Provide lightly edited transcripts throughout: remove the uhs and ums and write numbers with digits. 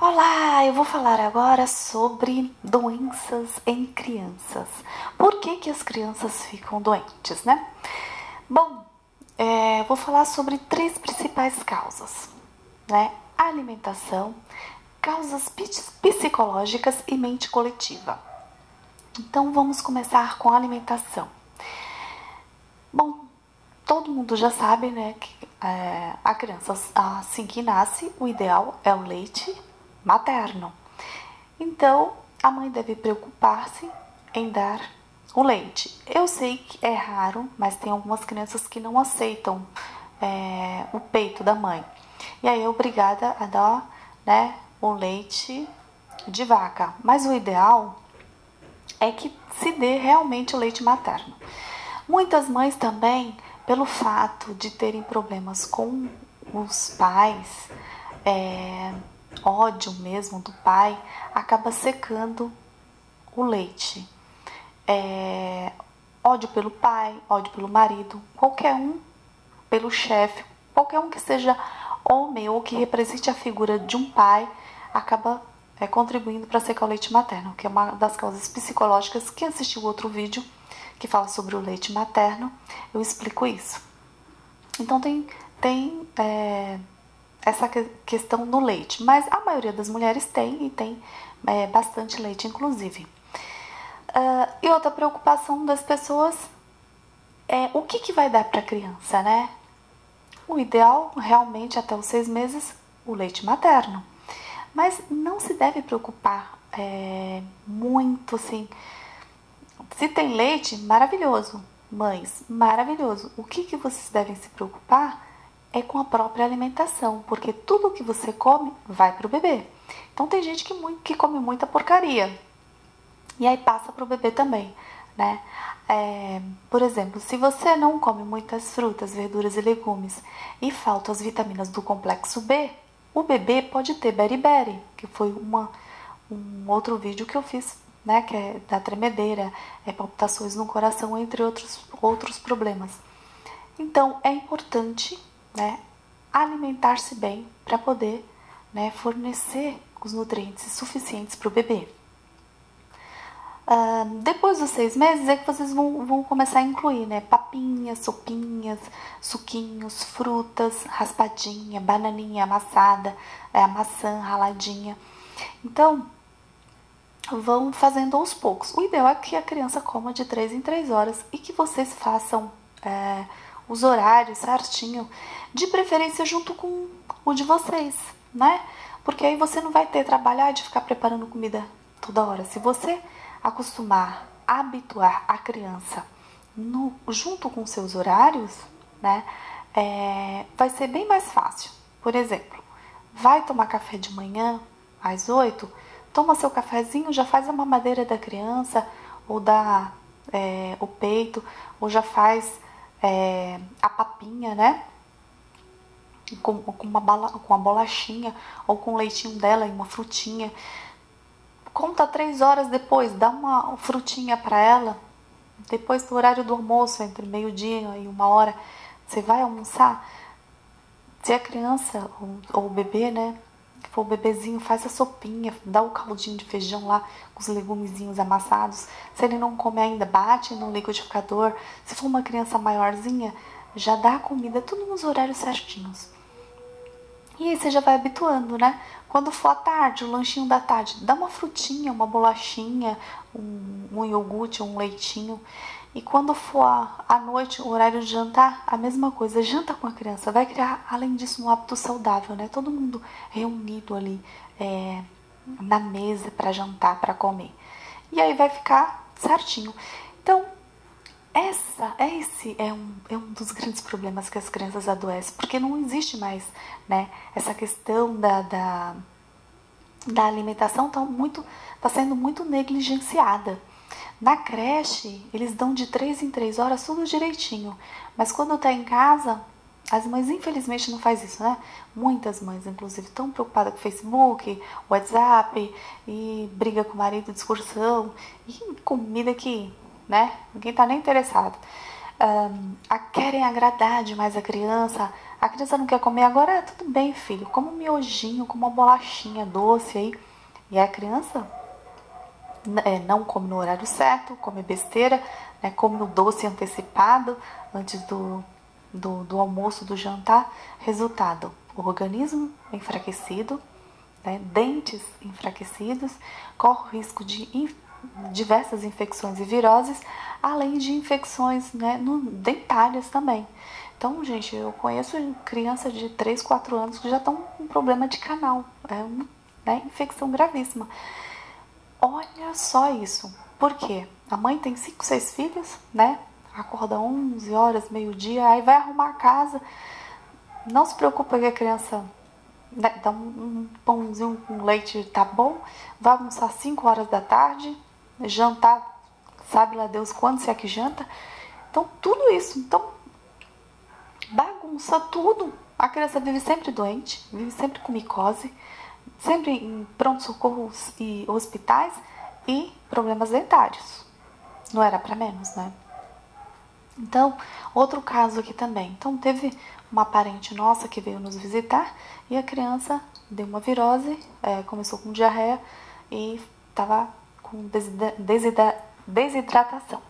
Olá, eu vou falar agora sobre doenças em crianças. Por que que as crianças ficam doentes, né? Bom, vou falar sobre três principais causas, né? Alimentação, causas psicológicas e mente coletiva. Então, vamos começar com a alimentação. Bom, todo mundo já sabe, né, que a criança, assim que nasce, o ideal é o leite materno. Então, a mãe deve preocupar-se em dar o leite. Eu sei que é raro, mas tem algumas crianças que não aceitam o peito da mãe. E aí é obrigada a dar, né, o leite de vaca. Mas o ideal é que se dê realmente o leite materno. Muitas mães também, pelo fato de terem problemas com os pais, ódio mesmo do pai, acaba secando o leite. Ódio pelo pai, ódio pelo marido, qualquer um, pelo chefe, qualquer um que seja homem ou que represente a figura de um pai, acaba contribuindo para secar o leite materno, que é uma das causas psicológicas. Quem assistiu outro vídeo que fala sobre o leite materno, eu explico isso. Então tem essa questão no leite, mas a maioria das mulheres tem e tem bastante leite, inclusive. E outra preocupação das pessoas é o que vai dar para a criança, né? O ideal, realmente, até os 6 meses, o leite materno. Mas não se deve preocupar muito, assim. Se tem leite, maravilhoso. Mães, maravilhoso. O que vocês devem se preocupar é com a própria alimentação, porque tudo que você come vai para o bebê. Então tem gente que come muita porcaria e aí passa para o bebê também, né? Por exemplo, se você não come muitas frutas, verduras e legumes e faltam as vitaminas do complexo B, o bebê pode ter beriberi, que foi um outro vídeo que eu fiz, né, que é da tremedeira, palpitações no coração, entre outros problemas. Então é importante, né, alimentar-se bem para poder, né, fornecer os nutrientes suficientes para o bebê. Depois dos 6 meses é que vocês vão começar a incluir, né, papinhas, sopinhas, suquinhos, frutas, raspadinha, bananinha amassada, a maçã raladinha. Então, vão fazendo aos poucos. O ideal é que a criança coma de 3 em 3 horas e que vocês façam os horários certinho, de preferência junto com o de vocês, né? Porque aí você não vai ter trabalhar de ficar preparando comida toda hora. Se você acostumar, habituar a criança junto com seus horários, né, vai ser bem mais fácil. Por exemplo, vai tomar café de manhã às 8, toma seu cafezinho, já faz a mamadeira da criança, ou dá o peito, ou já faz a papinha, né? Com uma bolachinha, ou com o leitinho dela e uma frutinha. Conta 3 horas depois, dá uma frutinha para ela. Depois do horário do almoço, entre meio-dia e 1 hora, você vai almoçar. Se a criança ou o bebê, né, que for o bebezinho, faz a sopinha, dá o caldinho de feijão lá com os legumezinhos amassados. Se ele não come ainda, bate no liquidificador. Se for uma criança maiorzinha, já dá a comida tudo nos horários certinhos. E aí você já vai habituando, né? Quando for à tarde, o lanchinho da tarde, dá uma frutinha, uma bolachinha, um iogurte, um leitinho. E quando for à noite, o horário de jantar, a mesma coisa. Janta com a criança. Vai criar, além disso, um hábito saudável, né? Todo mundo reunido ali na mesa para jantar, para comer. E aí vai ficar certinho. Então, esse é um dos grandes problemas que as crianças adoecem, porque não existe mais, né, essa questão da alimentação tá sendo muito negligenciada. Na creche, eles dão de 3 em 3 horas tudo direitinho, mas quando tá em casa, as mães infelizmente não fazem isso, né? Muitas mães, inclusive, estão preocupadas com Facebook, WhatsApp, e briga com o marido, discussão, e comida que, né, ninguém tá nem interessado. Querem agradar demais a criança, A criança não quer comer agora? Tudo bem, filho, como um miojinho, como uma bolachinha doce aí. E a criança não come no horário certo, come besteira, né, come o doce antecipado antes do almoço, do jantar. Resultado, o organismo enfraquecido, né, dentes enfraquecidos, corre o risco de diversas infecções e viroses, além de infecções, né, dentárias também. Então, gente, eu conheço crianças de 3, 4 anos que já estão com problema de canal, né, infecção gravíssima. Olha só isso. Por quê? A mãe tem 5, 6 filhos, né? Acorda 11 horas, meio-dia, aí vai arrumar a casa. Não se preocupa que a criança, né, dá um pãozinho com leite, tá bom. Vai almoçar 5 horas da tarde, jantar, sabe lá Deus quando, se é que janta. Então, tudo isso. Então, bagunça tudo. A criança vive sempre doente, vive sempre com micose, sempre em pronto-socorros e hospitais e problemas dentários. Não era para menos, né? Então, outro caso aqui também. Então, teve uma parente nossa que veio nos visitar e a criança deu uma virose, começou com diarreia e estava com desidratação.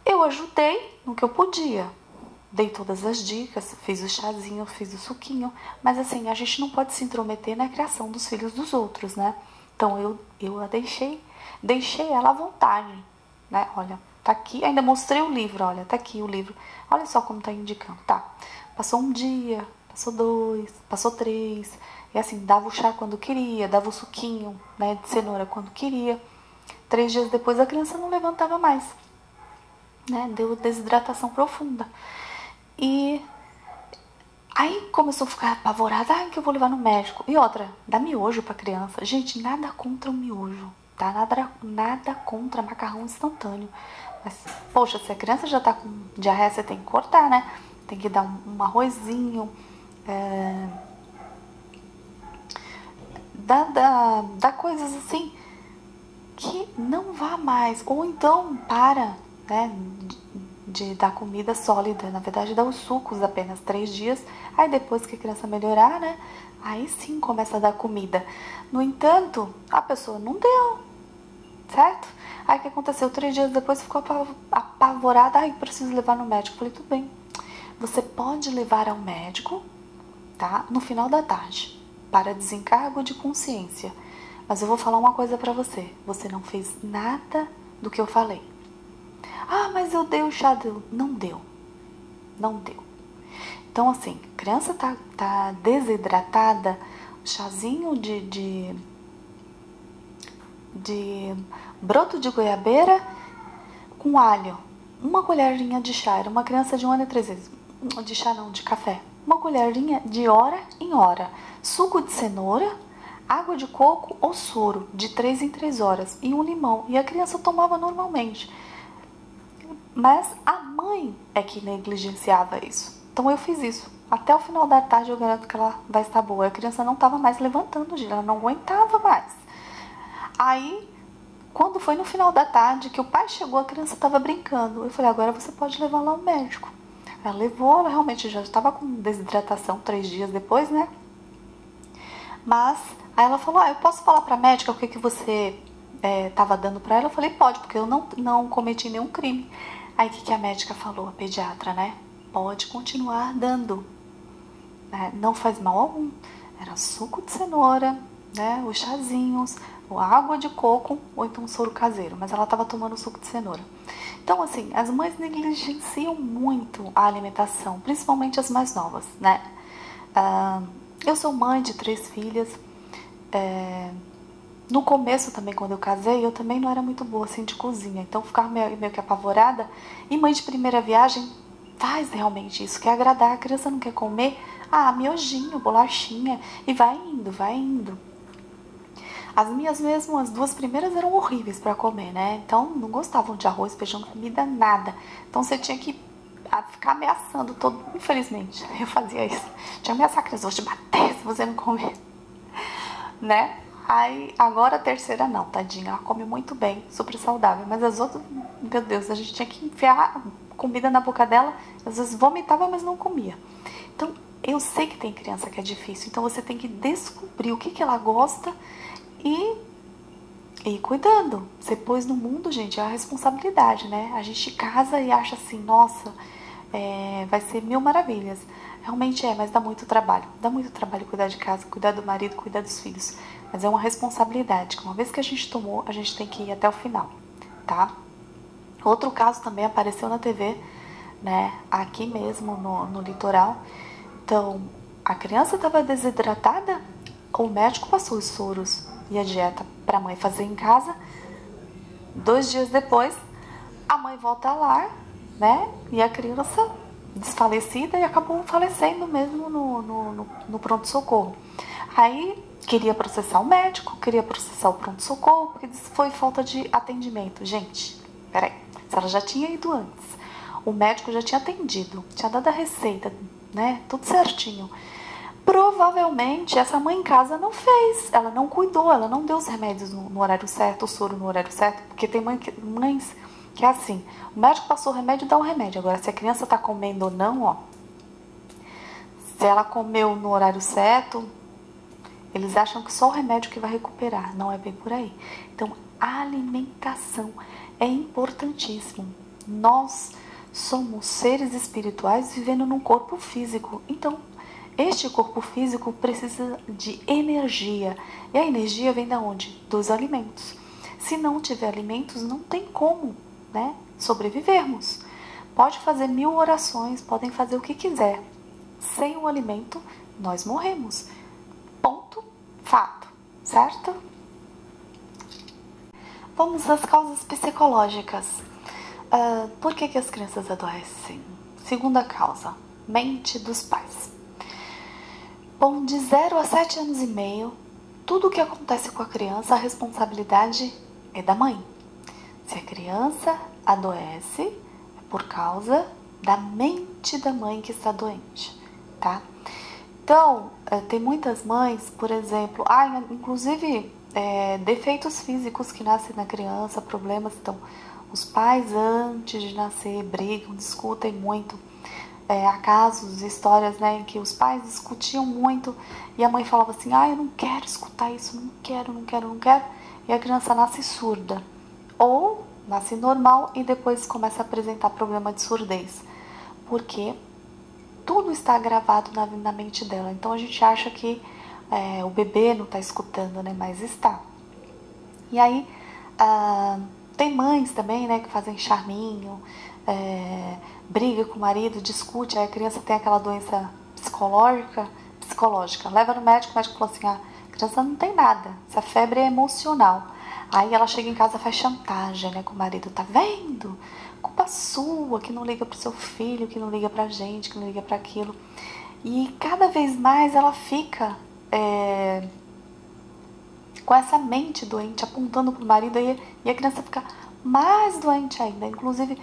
Eu ajudei no que eu podia. Dei todas as dicas, fiz o chazinho, fiz o suquinho, mas assim, a gente não pode se intrometer na criação dos filhos dos outros, né? Então eu a deixei ela à vontade, né? Olha, tá aqui, ainda mostrei o livro, olha, tá aqui o livro. Olha só como tá indicando, tá? Passou um dia, passou 2, passou 3, e assim, dava o chá quando queria, dava o suquinho, né, de cenoura quando queria. 3 dias depois a criança não levantava mais, né? Deu desidratação profunda. E aí começou a ficar apavorada, que eu vou levar no médico. E outra, dá miojo pra criança. Gente, nada contra o miojo, tá? Nada contra macarrão instantâneo. Mas, poxa, se a criança já tá com diarreia, você tem que cortar, né? Tem que dar um arrozinho, dá coisas assim que não vá mais. Ou então para, né, de dar comida sólida, na verdade dá os sucos apenas 3 dias, aí depois que a criança melhorar, né, aí sim começa a dar comida. No entanto, a pessoa não deu, certo? Aí o que aconteceu? 3 dias depois ficou apavorada, ai, preciso levar no médico. Falei, tudo bem, você pode levar ao médico, tá, no final da tarde, para desencargo de consciência. Mas eu vou falar uma coisa pra você, você não fez nada do que eu falei. Ah, mas eu dei o chá. Não deu. Não deu. Então, assim, a criança tá desidratada, chazinho de broto de goiabeira com alho. Uma colherinha de chá. Era uma criança de 1 ano e 3 meses. De chá não, de café. Uma colherinha de hora em hora. Suco de cenoura, água de coco ou soro de 3 em 3 horas. E um limão. E a criança tomava normalmente. Mas a mãe é que negligenciava isso. Então eu fiz isso. Até o final da tarde eu garanto que ela vai estar boa. A criança não estava mais levantando, ela não aguentava mais. Aí, quando foi no final da tarde que o pai chegou, a criança estava brincando. Eu falei, agora você pode levar lá ao médico. Ela levou, ela realmente já estava com desidratação 3 dias depois, né? Mas, aí ela falou, eu posso falar pra médica o que você estava dando pra ela? Eu falei, pode, porque eu não cometi nenhum crime. Aí o que a médica falou, a pediatra, né? Pode continuar dando, né? Não faz mal algum. Era suco de cenoura, né? Os chazinhos, a água de coco ou então soro caseiro. Mas ela estava tomando suco de cenoura. Então, assim, as mães negligenciam muito a alimentação, principalmente as mais novas, né? Eu sou mãe de 3 filhas. No começo também, quando eu casei, eu também não era muito boa assim de cozinha. Então ficava meio que apavorada. E mãe de primeira viagem faz realmente isso, quer agradar. A criança não quer comer, miojinho, bolachinha. E vai indo, vai indo. As minhas mesmo, as 2 primeiras eram horríveis para comer, né? Então não gostavam de arroz, feijão, comida, nada. Então você tinha que ficar ameaçando todo. Infelizmente, eu fazia isso. Tinha que ameaçar a criança, vou te bater se você não comer. Né? Aí, agora a terceira não, tadinha, ela come muito bem, super saudável. Mas as outras, meu Deus, a gente tinha que enfiar comida na boca dela. Às vezes vomitava, mas não comia. Então, Eu sei que tem criança que é difícil, então você tem que descobrir o que ela gosta e ir cuidando. Você pôs no mundo, gente, é a responsabilidade, né? A gente casa e acha assim, nossa, vai ser mil maravilhas. Realmente é, mas dá muito trabalho. Dá muito trabalho cuidar de casa, cuidar do marido, cuidar dos filhos. Mas é uma responsabilidade. Uma vez que a gente tomou, a gente tem que ir até o final, tá? Outro caso também apareceu na TV, né? Aqui mesmo no litoral. Então, a criança estava desidratada, o médico passou os soros e a dieta para a mãe fazer em casa. 2 dias depois, a mãe volta lá, né? E a criança desfalecida e acabou falecendo mesmo no pronto-socorro. Aí queria processar o médico, queria processar o pronto-socorro, porque disse que foi falta de atendimento. Gente, peraí, se ela já tinha ido antes, o médico já tinha atendido, tinha dado a receita, né? Tudo certinho. Provavelmente essa mãe em casa não fez, ela não cuidou, ela não deu os remédios no horário certo, o soro no horário certo, porque tem mães que é assim, o médico passou o remédio, dá o remédio. Agora, se a criança tá comendo ou não, ó, se ela comeu no horário certo, eles acham que só o remédio que vai recuperar, não é bem por aí. Então, a alimentação é importantíssimo. Nós somos seres espirituais vivendo num corpo físico, então este corpo físico precisa de energia. E a energia vem da onde? Dos alimentos. Se não tiver alimentos, não tem como, né, sobrevivermos. Pode fazer 1000 orações, podem fazer o que quiser. Sem o alimento, nós morremos. Ponto, fato, certo? Vamos às causas psicológicas. Por que as crianças adoecem? Segunda causa, mente dos pais. Bom, de 0 a 7 anos e meio, tudo o que acontece com a criança, a responsabilidade é da mãe. Se a criança adoece, é por causa da mente da mãe que está doente, tá? Então, tem muitas mães, por exemplo, inclusive defeitos físicos que nascem na criança, problemas. Então, os pais antes de nascer brigam, discutem muito. Há casos, histórias, né, em que os pais discutiam muito e a mãe falava assim, eu não quero escutar isso, não quero, e a criança nasce surda. Ou nasce normal e depois começa a apresentar problema de surdez, porque tudo está gravado na mente dela. Então a gente acha que o bebê não está escutando, né, mas está. E aí tem mães também, né, que fazem charminho, briga com o marido, discute, aí a criança tem aquela doença psicológica. Leva no médico, o médico falou assim, a criança não tem nada, essa febre é emocional. Aí ela chega em casa e faz chantagem, né, com o marido, tá vendo? Culpa sua, que não liga pro seu filho, que não liga pra gente, que não liga pra aquilo. E cada vez mais ela fica com essa mente doente, apontando pro marido, e a criança fica mais doente ainda. Inclusive,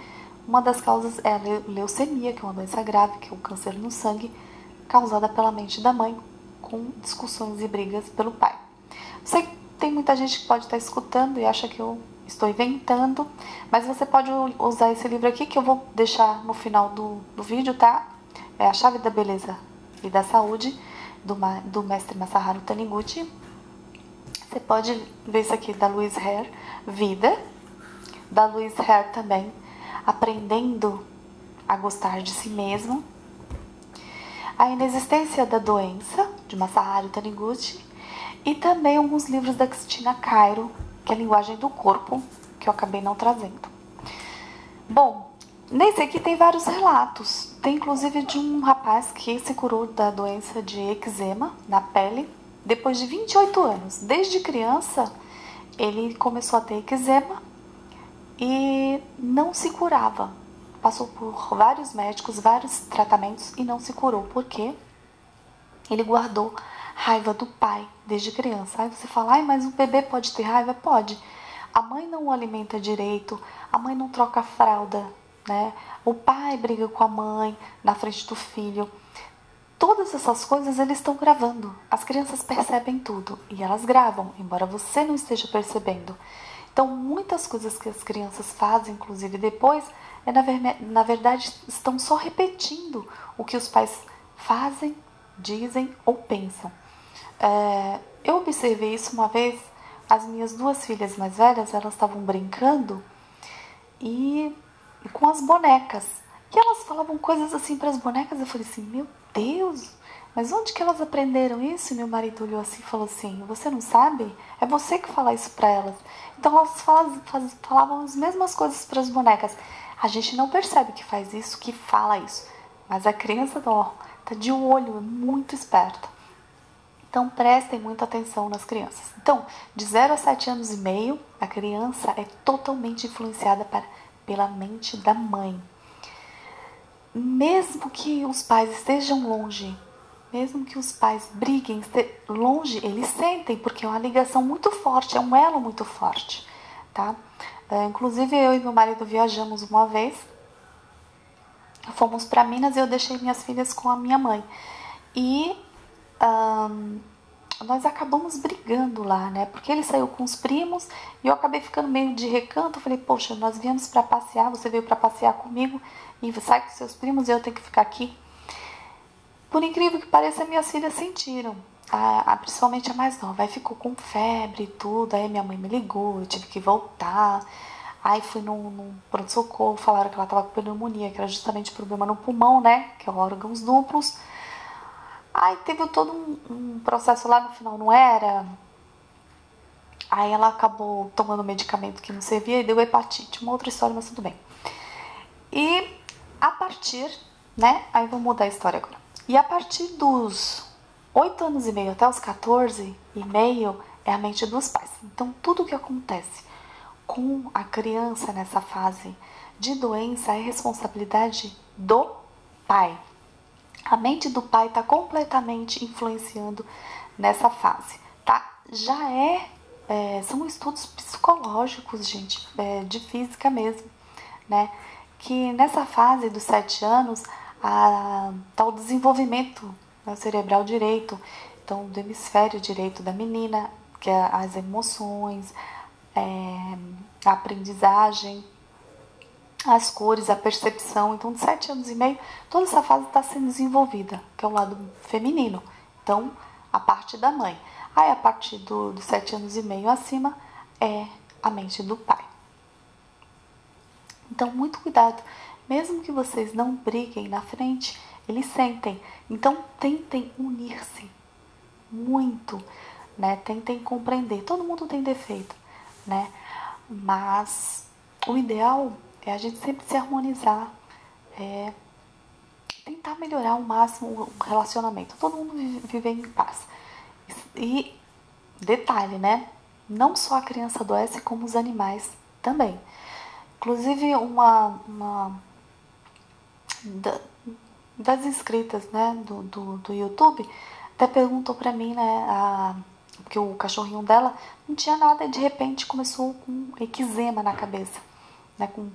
uma das causas é a leucemia, que é uma doença grave, que é o câncer no sangue, causada pela mente da mãe, com discussões e brigas pelo pai. Sei que tem muita gente que pode estar escutando e acha que eu estou inventando, mas você pode usar esse livro aqui, que eu vou deixar no final do vídeo, tá? É A Chave da Beleza e da Saúde, do mestre Masaharu Taniguchi. Você pode ver isso aqui da Louise Hay, Vida, da Louise Hay também, Aprendendo a Gostar de Si Mesmo. A Inexistência da Doença, de Masaharu Taniguchi. E também alguns livros da Cristina Cairo, que é a Linguagem do Corpo, que eu acabei não trazendo. Bom, nesse aqui tem vários relatos. Tem inclusive de um rapaz que se curou da doença de eczema na pele depois de 28 anos. Desde criança ele começou a ter eczema e não se curava. Passou por vários médicos, vários tratamentos e não se curou. Por quê? Ele guardou raiva do pai desde criança. Aí você fala, mas o bebê pode ter raiva? Pode. A mãe não o alimenta direito, a mãe não troca a fralda, né? O pai briga com a mãe na frente do filho. Todas essas coisas eles estão gravando. As crianças percebem tudo e elas gravam, embora você não esteja percebendo. Então, muitas coisas que as crianças fazem, inclusive depois, na verdade, estão só repetindo o que os pais fazem dizem ou pensam. Eu observei isso uma vez, as minhas duas filhas mais velhas, elas estavam brincando e com as bonecas. E elas falavam coisas assim para as bonecas, eu falei assim, meu Deus, mas onde que elas aprenderam isso? E meu marido olhou assim e falou assim, você não sabe? É você que fala isso para elas. Então elas falavam as mesmas coisas para as bonecas. A gente não percebe que faz isso, que fala isso. Mas a criança, ó, tá de olho, é muito esperta. Então prestem muita atenção nas crianças. Então, de 0 a 7 anos e meio, a criança é totalmente influenciada pela mente da mãe. Mesmo que os pais estejam longe, mesmo que os pais briguem longe, eles sentem, porque é uma ligação muito forte, é um elo muito forte, tá? Inclusive, eu e meu marido viajamos uma vez, fomos para Minas e eu deixei minhas filhas com a minha mãe. E nós acabamos brigando lá, né? Porque ele saiu com os primos e eu acabei ficando meio de recanto. Eu falei, poxa, nós viemos para passear, você veio para passear comigo e sai com seus primos e eu tenho que ficar aqui. Por incrível que pareça, minhas filhas sentiram. Principalmente a mais nova. Aí ficou com febre e tudo. Aí minha mãe me ligou, eu tive que voltar. Aí fui num pronto-socorro, falaram que ela tava com pneumonia, que era justamente problema no pulmão, né? Que é órgãos duplos. Aí teve todo um processo lá no final, não era? Aí ela acabou tomando medicamento que não servia e deu hepatite. Uma outra história, mas tudo bem. E a partir, né? Aí vou mudar a história agora. E a partir dos 8 anos e meio até os 14 e meio é a mente dos pais. Então tudo que acontece com a criança nessa fase de doença é responsabilidade do pai. A mente do pai está completamente influenciando nessa fase, tá? São estudos psicológicos, gente, de física mesmo, né? Que nessa fase dos 7 anos tá o desenvolvimento, né, cerebral direito, então do hemisfério direito da menina, que é as emoções, a aprendizagem, as cores, a percepção. Então, de 7 anos e meio, toda essa fase está sendo desenvolvida, que é o lado feminino. Então, a parte da mãe. Aí, a partir dos 7 anos e meio acima, é a mente do pai. Então, muito cuidado. Mesmo que vocês não briguem na frente, eles sentem. Então, tentem unir-se muito, né? Tentem compreender. Todo mundo tem defeito, né? Mas o ideal é a gente sempre se harmonizar, tentar melhorar ao máximo o relacionamento. Todo mundo viver em paz. E detalhe, né? Não só a criança adoece, como os animais também. Inclusive, das inscritas, né, do YouTube até perguntou pra mim, né, porque o cachorrinho dela não tinha nada e de repente começou com eczema na cabeça, né, com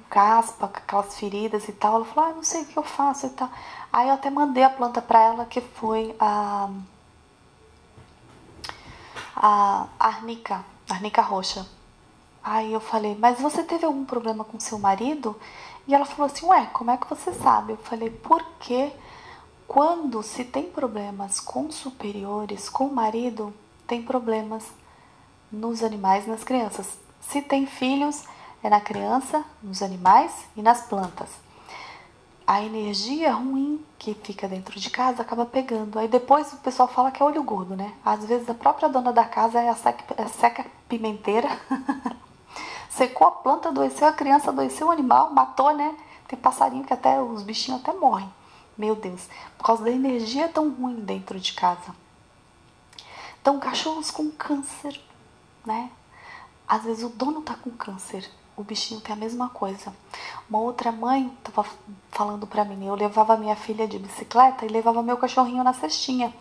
caspa, com aquelas feridas e tal. Ela falou, não sei o que eu faço e tal. Aí eu até mandei a planta pra ela, que foi a arnica roxa. Aí eu falei, mas você teve algum problema com seu marido? E ela falou assim, ué, como é que você sabe? Eu falei, porque quando se tem problemas com superiores, com o marido, tem problemas nos animais, nas crianças. Se tem filhos, é na criança, nos animais e nas plantas. A energia ruim que fica dentro de casa acaba pegando. Aí depois o pessoal fala que é olho gordo, né? Às vezes a própria dona da casa é a seca pimenteira. Secou a planta, adoeceu a criança, adoeceu o animal, matou, né? Tem passarinho que até, os bichinhos até morrem. Meu Deus, por causa da energia tão ruim dentro de casa. Então, cachorros com câncer, né? Às vezes o dono tá com câncer, o bichinho tem a mesma coisa. Uma outra mãe tava falando pra mim, eu levava minha filha de bicicleta e levava meu cachorrinho na cestinha.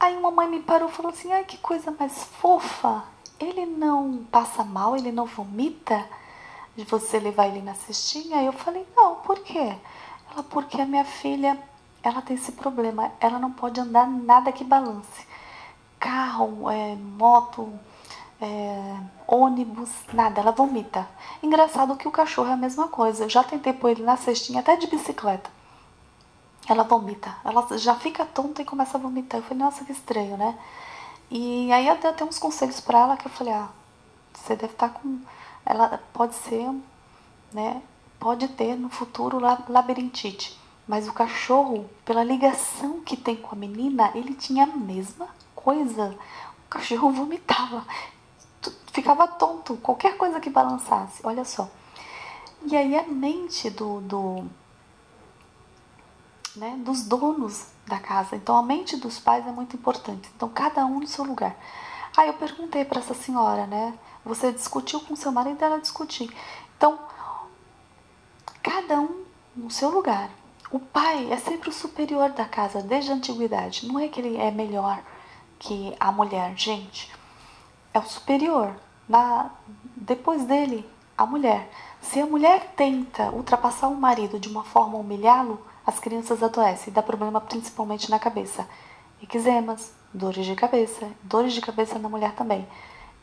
Aí uma mãe me parou e falou assim, ai, que coisa mais fofa. Ele não passa mal, ele não vomita de você levar ele na cestinha? Aí eu falei, não, por quê? Ela, porque a minha filha, ela tem esse problema, ela não pode andar nada que balance. Carro, moto, ônibus, nada, ela vomita. Engraçado que o cachorro é a mesma coisa, eu já tentei pôr ele na cestinha até de bicicleta. ela vomita. Ela já fica tonta e começa a vomitar. Eu falei, nossa, que estranho, né? E aí eu dei até uns conselhos pra ela que eu falei, você deve estar com... Ela pode ser, né? Pode ter no futuro labirintite. Mas o cachorro, pela ligação que tem com a menina, ele tinha a mesma coisa. O cachorro vomitava, ficava tonto, qualquer coisa que balançasse, olha só. E aí a mente né, dos donos da casa. Então a mente dos pais é muito importante. Então cada um no seu lugar. Aí eu perguntei para essa senhora, né? Você discutiu com seu marido? Ela discutiu. Então cada um no seu lugar. O pai é sempre o superior da casa desde a antiguidade. Não é que ele é melhor que a mulher, gente. É o superior. Depois dele, a mulher. Se a mulher tenta ultrapassar o marido de uma forma a humilhá-lo, as crianças adoecem e dá problema principalmente na cabeça. Eczemas, dores de cabeça na mulher também.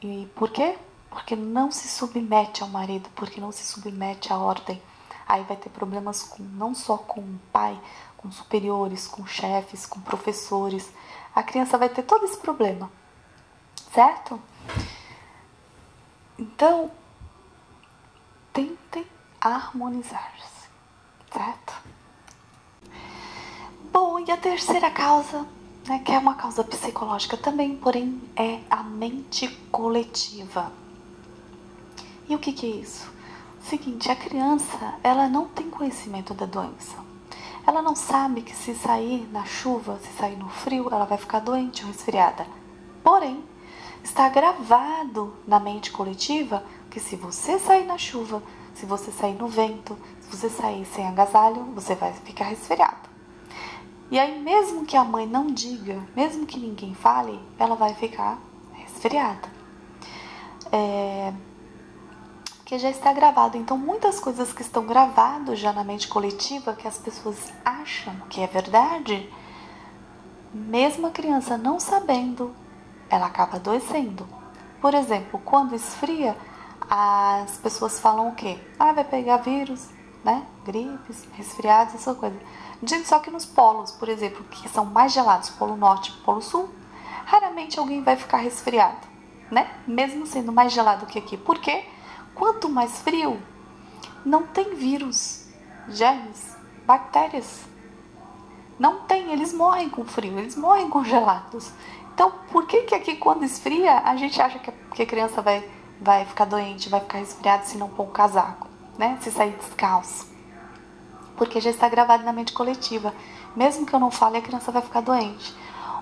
E por quê? Porque não se submete ao marido, porque não se submete à ordem. Aí vai ter problemas não só com o pai, com superiores, com chefes, com professores. A criança vai ter todo esse problema, certo? Então, tentem harmonizar-se, certo? Bom, e a terceira causa, né, que é uma causa psicológica também, porém é a mente coletiva. E o que é isso? Seguinte, a criança, ela não tem conhecimento da doença. Ela não sabe que se sair na chuva, se sair no frio, ela vai ficar doente ou resfriada. Porém, está gravado na mente coletiva que se você sair na chuva, se você sair no vento, se você sair sem agasalho, você vai ficar resfriado. E aí, mesmo que a mãe não diga, mesmo que ninguém fale, ela vai ficar resfriada. Que já está gravado. Então, muitas coisas que estão gravadas já na mente coletiva, que as pessoas acham que é verdade, mesmo a criança não sabendo, ela acaba adoecendo. Por exemplo, quando esfria, as pessoas falam o quê? Vai pegar vírus, né? Gripes, resfriados, essa coisa. Gente, só que nos polos, por exemplo, que são mais gelados, Polo Norte e Polo Sul, raramente alguém vai ficar resfriado, né? Mesmo sendo mais gelado que aqui. Por quê? Quanto mais frio, não tem vírus, germes, bactérias. Não tem, eles morrem com frio, eles morrem congelados. Então, por que aqui quando esfria, a gente acha que a criança vai ficar doente, vai ficar resfriada se não pôr um casaco, né? Se sair descalço? Porque já está gravado na mente coletiva. Mesmo que eu não fale, a criança vai ficar doente.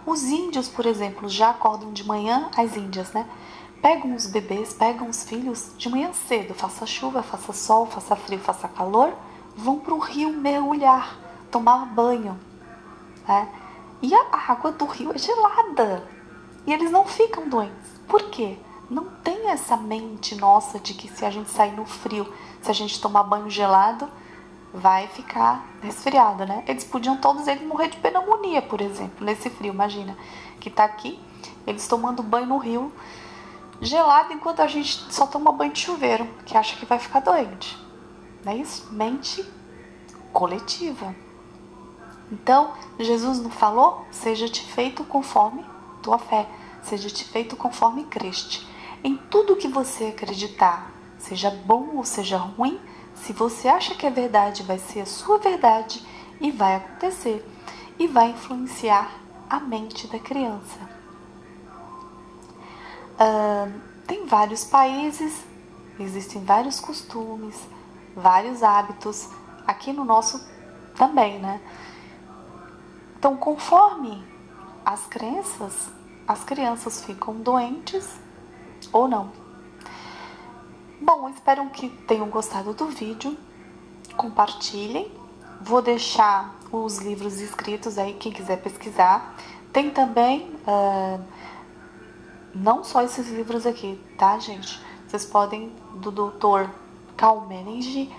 Os índios, por exemplo, já acordam de manhã, as índias, né? Pegam os bebês, pegam os filhos de manhã cedo, faça chuva, faça sol, faça frio, faça calor, vão para o rio mergulhar, tomar banho, né? E a água do rio é gelada e eles não ficam doentes. Por quê? Não tem essa mente nossa de que se a gente sair no frio, se a gente tomar banho gelado, vai ficar resfriado, né? Eles podiam todos eles morrer de pneumonia, por exemplo, nesse frio. Imagina que tá aqui, eles tomando banho no rio gelado, enquanto a gente só toma banho de chuveiro, que acha que vai ficar doente. Não é isso? Mente coletiva. Então, Jesus não falou? Seja-te feito conforme tua fé. Seja-te feito conforme creste. Em tudo que você acreditar, seja bom ou seja ruim, se você acha que é verdade, vai ser a sua verdade e vai acontecer. E vai influenciar a mente da criança. Tem vários países, existem vários costumes, vários hábitos, aqui no nosso também, né? Então, conforme as crianças ficam doentes ou não. Bom, espero que tenham gostado do vídeo, compartilhem, vou deixar os livros escritos aí, quem quiser pesquisar. Tem também... não só esses livros aqui, tá, gente? Vocês podem, do Dr. Cal Menenge,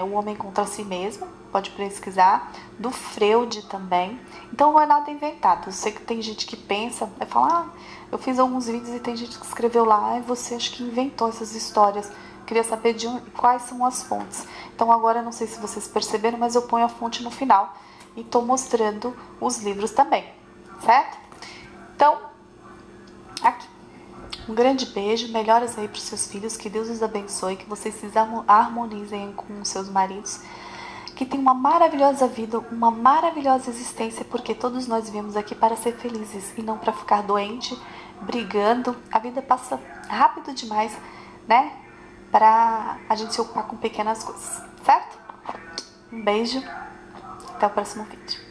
O Homem Contra Si Mesmo, pode pesquisar. Do Freud também. Então não é nada inventado. Eu sei que tem gente que pensa, vai falar, eu fiz alguns vídeos e tem gente que escreveu lá, e você acho que inventou essas histórias. Queria saber quais são as fontes. Então agora, não sei se vocês perceberam, mas eu ponho a fonte no final, e tô mostrando os livros também, certo? Então, aqui, um grande beijo, melhoras aí pros seus filhos, que Deus os abençoe, que vocês se harmonizem com seus maridos, que tenham uma maravilhosa vida, uma maravilhosa existência, porque todos nós viemos aqui para ser felizes e não para ficar doente, brigando. A vida passa rápido demais, né? Para a gente se ocupar com pequenas coisas, certo? Um beijo, até o próximo vídeo.